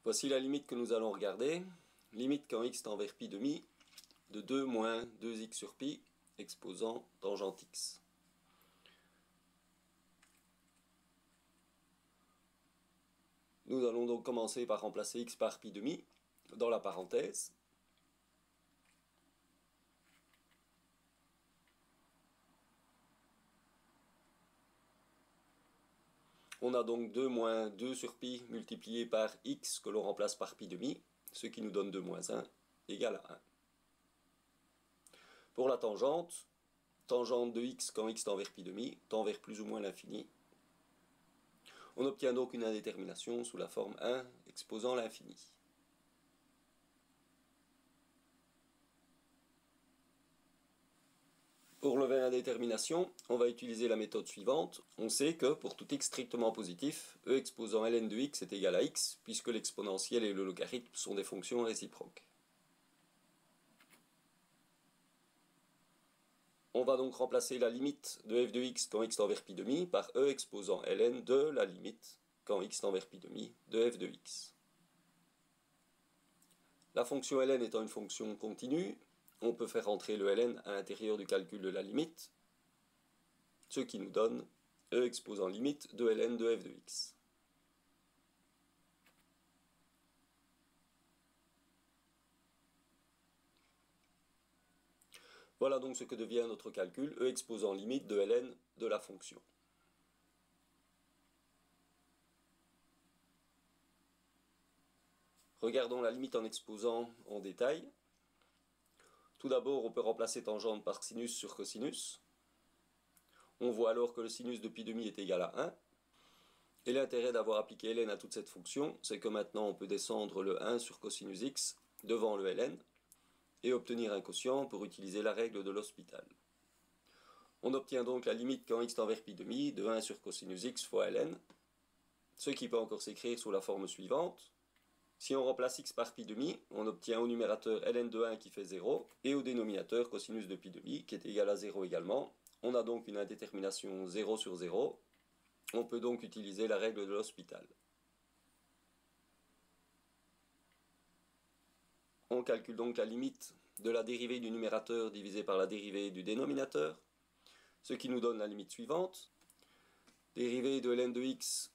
Voici la limite que nous allons regarder. Limite quand x tend vers pi demi de 2 moins 2x sur pi exposant tangente x. Nous allons donc commencer par remplacer x par pi demi dans la parenthèse. On a donc 2 moins 2 sur pi multiplié par x que l'on remplace par pi demi, ce qui nous donne 2 moins 1 égale à 1. Pour la tangente, tangente de x quand x tend vers pi demi tend vers plus ou moins l'infini. On obtient donc une indétermination sous la forme 1 exposant l'infini. Pour lever l'indétermination, on va utiliser la méthode suivante. On sait que pour tout x strictement positif, e exposant ln de x est égal à x, puisque l'exponentielle et le logarithme sont des fonctions réciproques. On va donc remplacer la limite de f de x quand x tend vers pi demi par e exposant ln de la limite quand x tend vers pi demi de f de x. La fonction ln étant une fonction continue, on peut faire entrer le ln à l'intérieur du calcul de la limite, ce qui nous donne e exposant limite de ln de f de x. Voilà donc ce que devient notre calcul, e exposant limite de ln de la fonction. Regardons la limite en exposant en détail. Tout d'abord, on peut remplacer tangente par sinus sur cosinus. On voit alors que le sinus de pi demi est égal à 1. Et l'intérêt d'avoir appliqué ln à toute cette fonction, c'est que maintenant on peut descendre le 1 sur cosinus x devant le ln et obtenir un quotient pour utiliser la règle de l'hospital. On obtient donc la limite quand x tend vers pi demi de 1 sur cosinus x fois ln, ce qui peut encore s'écrire sous la forme suivante. Si on remplace x par pi demi, on obtient au numérateur ln de 1 qui fait 0, et au dénominateur cosinus de pi demi qui est égal à 0 également. On a donc une indétermination 0 sur 0. On peut donc utiliser la règle de l'hospital. On calcule donc la limite de la dérivée du numérateur divisée par la dérivée du dénominateur, ce qui nous donne la limite suivante. Dérivée de ln de x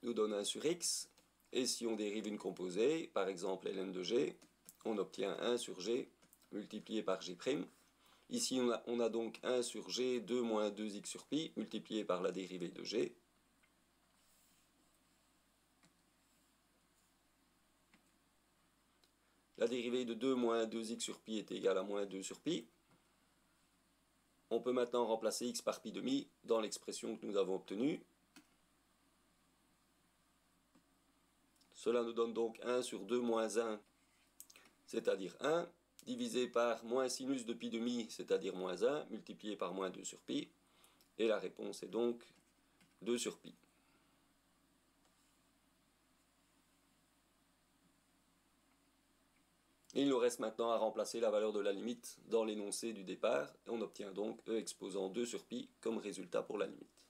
nous donne 1 sur x, et si on dérive une composée, par exemple ln de g, on obtient 1 sur g multiplié par g'. Ici on a donc 1 sur g 2 moins 2x sur pi multiplié par la dérivée de g. La dérivée de 2 moins 2x sur pi est égale à moins 2 sur pi. On peut maintenant remplacer x par pi demi dans l'expression que nous avons obtenue. Cela nous donne donc 1 sur 2 moins 1, c'est-à-dire 1, divisé par moins sinus de pi demi, c'est-à-dire moins 1, multiplié par moins 2 sur pi. Et la réponse est donc 2 sur pi. Il nous reste maintenant à remplacer la valeur de la limite dans l'énoncé du départ, et on obtient donc e exposant 2 sur pi comme résultat pour la limite.